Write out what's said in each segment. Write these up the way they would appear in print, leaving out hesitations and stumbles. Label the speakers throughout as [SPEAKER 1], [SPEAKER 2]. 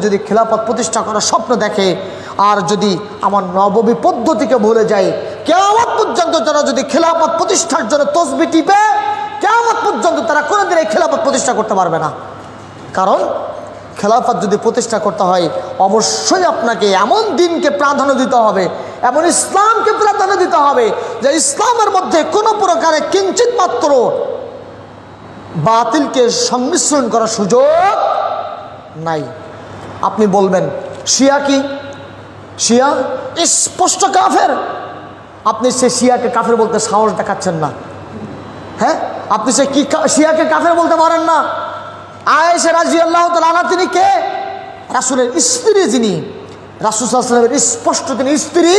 [SPEAKER 1] যদি খেলাফত প্রতিষ্ঠা করার স্বপ্ন দেখে আর যদি আমার নববী পদ্ধতিকে ভুলে যায়, কিয়ামত পর্যন্ত যারা যদি খেলাফত প্রতিষ্ঠার জন্য তসবিহ টিপে, কিয়ামত পর্যন্ত তারা কোনোদিন এই খেলাফত প্রতিষ্ঠা করতে পারবে না। কারণ খেলাফত যদি প্রতিষ্ঠা করতে হয় অবশ্যই আপনাকে এমন দিনকে প্রাধান্য দিতে হবে, এমন ইসলামকে প্রাধান্য দিতে হবে যে ইসলামের মধ্যে কোনো প্রকারে কিঞ্চিত মাত্র বাতিলকে সংমিশ্রণ করার সুযোগ নাই। আপনি বলবেন শিয়া কি? শিয়া স্পষ্ট কাফের। আপনি সে শিয়াকে কাফের বলতে সাহস দেখাচ্ছেন না। হ্যাঁ, আপনি সে কি শিয়াকে কাফের বলতে পারেন না? আয়েশা রাদিয়াল্লাহু তাআলা আনহা তিনি কে? রাসূলের স্ত্রী, যিনি রাসূল সাল্লাল্লাহু আলাইহি ওয়াসাল্লামের স্পষ্ট তিনি স্ত্রী,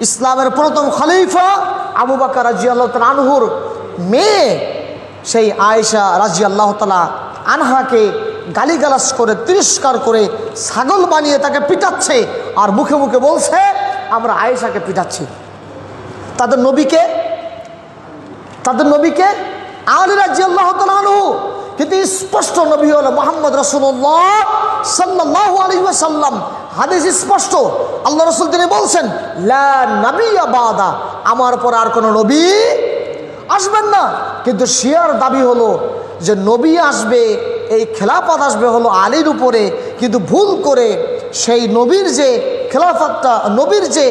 [SPEAKER 1] ইসলামের প্রথম খলিফা আবু বকর রাদিয়াল্লাহু তাআলা আনহুর মেয়ে। সেই আয়েশা রাদিয়াল্লাহু তাআলা আনহাকে গালিগালাজ করে তিরস্কার করে ছাগল বানিয়ে তাকে পিটাচ্ছে, আর মুখে মুখে বলছে আমরা আয়েশাকে পিটাচ্ছি। তাদের নবীকে আলী রাদিয়াল্লাহু তাআলা আনহু, কিন্তু স্পষ্ট নবী হলো মুহাম্মদ রাসূলুল্লাহ সাল্লাল্লাহু আলাইহি ওয়াসাল্লাম। হাদিস স্পষ্ট, আল্লাহ রাসূল তিনি বলছেন লা নাবিয়্যা বাদা, আমার পর আর কোনো নবী আসবেন না। কিন্তু শিয়ার দাবি হলো যে নবী আসবে, এই খেলাফত আসবে হলো আলীর উপরে, কিন্তু ভুল করে সেই নবীর যে খেলাফতটা, নবীর যে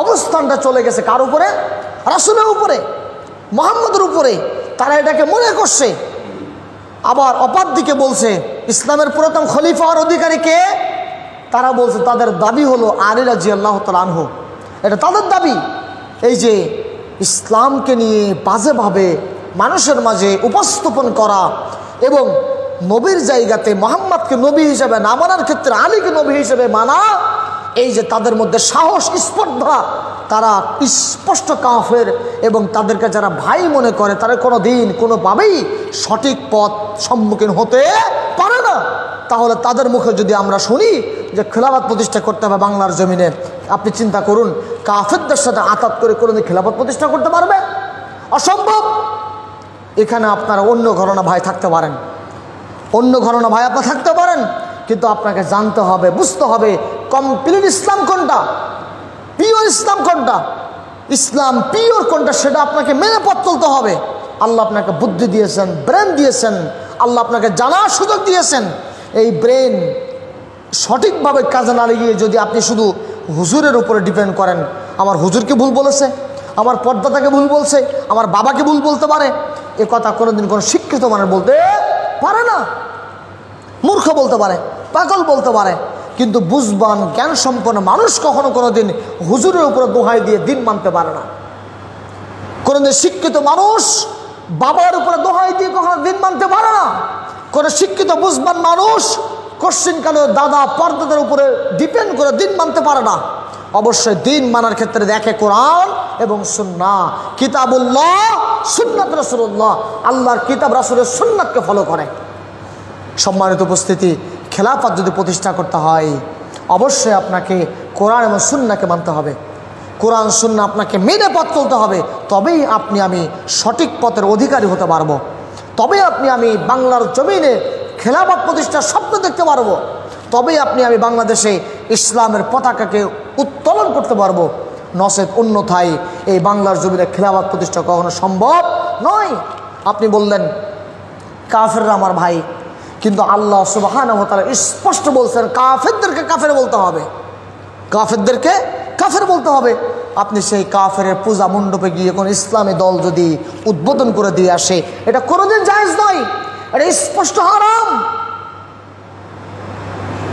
[SPEAKER 1] অবস্থানটা চলে গেছে কার উপরে? রাসূলের উপরে, মুহাম্মদের উপরে। তারা এটাকে মনে করছে। আবার অপর দিকে বলছে ইসলামের প্রথম খলিফার অধিকারী কে? তারা বলছে তাদের দাবি হলো আলী রাদিয়াল্লাহু তাআলা আনহু। এটা তাদের দাবি। এই যে ইসলামকে নিয়ে বাজেভাবে মানুষের মাঝে উপস্থাপন করা এবং নবীর জায়গাতে মোহাম্মদকে নবী হিসেবে না মানার ক্ষেত্রে আলীকে নবী হিসেবে মানা, এই যে তাদের মধ্যে সাহস, স্পর্ধা, তারা স্পষ্ট কাফের। এবং তাদেরকে যারা ভাই মনে করে তারা কোনো দিন কোনোভাবেই সঠিক পথ সম্মুখীন হতে পারে না। তাহলে তাদের মুখে যদি আমরা শুনি যে খেলাফত প্রতিষ্ঠা করতে হবে বাংলার জমিনে, আপনি চিন্তা করুন কাফেরদের সাথে আতাত করে কোনোদিন খেলাফত প্রতিষ্ঠা করতে পারবে? অসম্ভব। এখানে আপনারা অন্য ঘরানা ভাই থাকতে পারেন, অন্য ঘরানা ভাই আপনারা থাকতে পারেন, কিন্তু আপনাকে জানতে হবে, বুঝতে হবে কমপ্লিট ইসলাম কোনটা, পিওর ইসলাম কোনটা, ইসলাম পিওর কোনটা, সেটা আপনাকে মেনে পথ চলতে হবে। আল্লাহ আপনাকে বুদ্ধি দিয়েছেন, ব্রেন দিয়েছেন, আল্লাহ আপনাকে জানার সুযোগ দিয়েছেন। এই ব্রেন সঠিকভাবে কাজে না লাগিয়ে যদি আপনি শুধু হুজুরের উপরে ডিপেন্ড করেন, আমার হুজুরকে ভুল বলেছে, আমার পর্দাতাকে ভুল বলছে, আমার বাবাকে ভুল বলতে পারে, এ কথা কোনোদিন কোনো শিক্ষিত মানুষ বলতে পারে না। মূর্খ বলতে পারে, পাগল বলতে পারে, কিন্তু বুঝবান জ্ঞান সম্পন্ন মানুষ কখনো কোনোদিন হুজুরের উপরে দোহাই দিয়ে দিন মানতে পারে না। কোনোদিন শিক্ষিত মানুষ বাবার উপরে দোহাই দিয়ে কখনো দিন মানতে পারে না। কোনো শিক্ষিত বুঝবান মানুষ কোশ্চিনকালে দাদা পর্দাদের উপরে ডিপেন্ড করে দিন মানতে পারে না। অবশ্যই দিন মানার ক্ষেত্রে দেখে কোরআন এবং সুন্নাহ, কিতাবুল্লাহ, সুন্নাত রাসূলুল্লাহ, আল্লাহর কিতাব রাসূলের সুন্নাতকে ফলো করে। সম্মানিত উপস্থিতি, খেলাফত যদি প্রতিষ্ঠা করতে হয় অবশ্যই আপনাকে কোরআন এবং সুন্নাহকে মানতে হবে। কোরআন সুন্নাহ আপনাকে মেনে পথ চলতে হবে, তবেই আপনি আমি সঠিক পথের অধিকারী হতে পারবো, তবেই আপনি আমি বাংলার জমিনে খেলাফত প্রতিষ্ঠার স্বপ্ন দেখতে পারবো, তবেই আপনি আমি বাংলাদেশে ইসলামের পতাকাকে উত্তোলন করতে পারবো। নচেত অন্যথায় এই বাংলার জমিনে খেলাফত প্রতিষ্ঠা কখনো সম্ভব নয়। আপনি বললেন কাফেররা আমার ভাই, কিন্তু আল্লাহ সুবহানাহু ওয়া তাআলা স্পষ্ট বলছেন কাফেরদেরকে কাফের বলতে হবে, কাফেরদেরকে কাফের বলতে হবে। আপনি সেই কাফেরের পূজা মণ্ডপে গিয়ে কোন ইসলামী দল যদি উদ্বোধন করে দিয়ে আসে, এটা কোনোদিন জায়েজ নয়, এটা স্পষ্ট হারাম।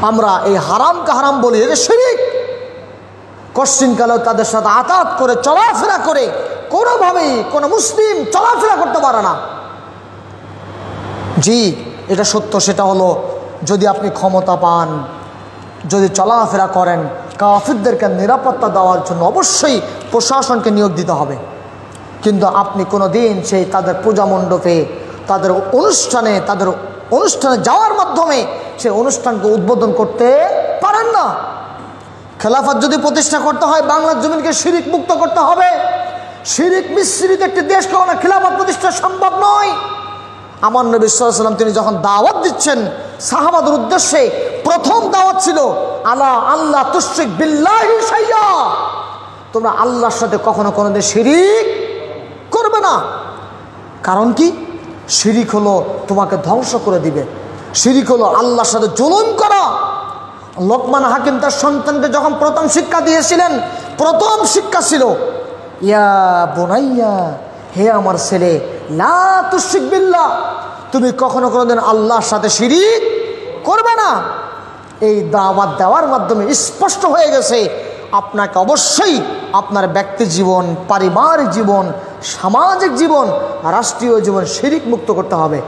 [SPEAKER 1] আমরা এই হারামকে হারাম বলি, এটা শিরক। কোশ্চিনকালেও তাদের সাথে আতাত করে চলাফেরা করে কোনোভাবেই কোনো মুসলিম চলাফেরা করতে পারে না। জি, এটা সত্য। সেটা হলো যদি আপনি ক্ষমতা পান, যদি চলাফেরা করেন, কাফিরদেরকে নিরাপত্তা দেওয়ার জন্য অবশ্যই প্রশাসনকে নিয়োগ দিতে হবে। কিন্তু আপনি কোনো দিন সেই তাদের পূজা মণ্ডপে, তাদের অনুষ্ঠানে যাওয়ার মাধ্যমে সেই অনুষ্ঠানকে উদ্বোধন করতে পারেন না। খেলাফত যদি প্রতিষ্ঠা করতে হয় বাংলার জমিনকে শিরক মুক্ত করতে হবে। শিরক মিশ্রিত একটি দেশ কখনো খেলাফত প্রতিষ্ঠা সম্ভব নয়। আমার নবী সাল্লাল্লাহু আলাইহি ওয়াসাল্লাম তিনি যখন দাওয়াত দিচ্ছেন সাহাবাদের উদ্দেশ্যে প্রথম দাওয়াত ছিল আলা আল্লাহ তুশরিক বিল্লাহি শাইয়া, তোমরা আল্লাহর সাথে কখনো কোনোদিন শিরিক করবে না। কারণ কি? শিরিক হলো তোমাকে ধ্বংস করে দিবে, শিরিক হলো আল্লাহর সাথে জুলুম করা। লোকমান হাকিম তার সন্তানকে যখন প্রথম শিক্ষা দিয়েছিলেন, প্রথম শিক্ষা ছিল ইয়া বুনাইয়া, হে আমার ছেলে, লা তুশরিক বিল্লাহ, তুমি কখনো কোনোদিন আল্লাহর সাথে শিরিক করবে না। এই দাওয়াত দেওয়ার মাধ্যমে স্পষ্ট হয়ে গেছে আপনাকে অবশ্যই আপনার ব্যক্তি জীবন, পারিবারিক জীবন, সামাজিক জীবন, রাষ্ট্রীয় জীবন শিরিক মুক্ত করতে হবে।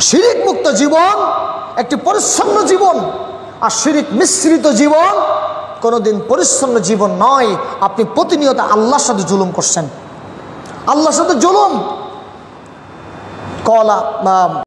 [SPEAKER 1] শিরিক মুক্ত জীবন একটি পরিচ্ছন্ন জীবন, আর শিরিক মিশ্রিত জীবন কোনোদিন পরিচ্ছন্ন জীবন নয়। আপনি প্রতিনিয়ত আল্লাহর সাথে জুলুম করছেন, আল্লাহর সাথে জুলুম। কলা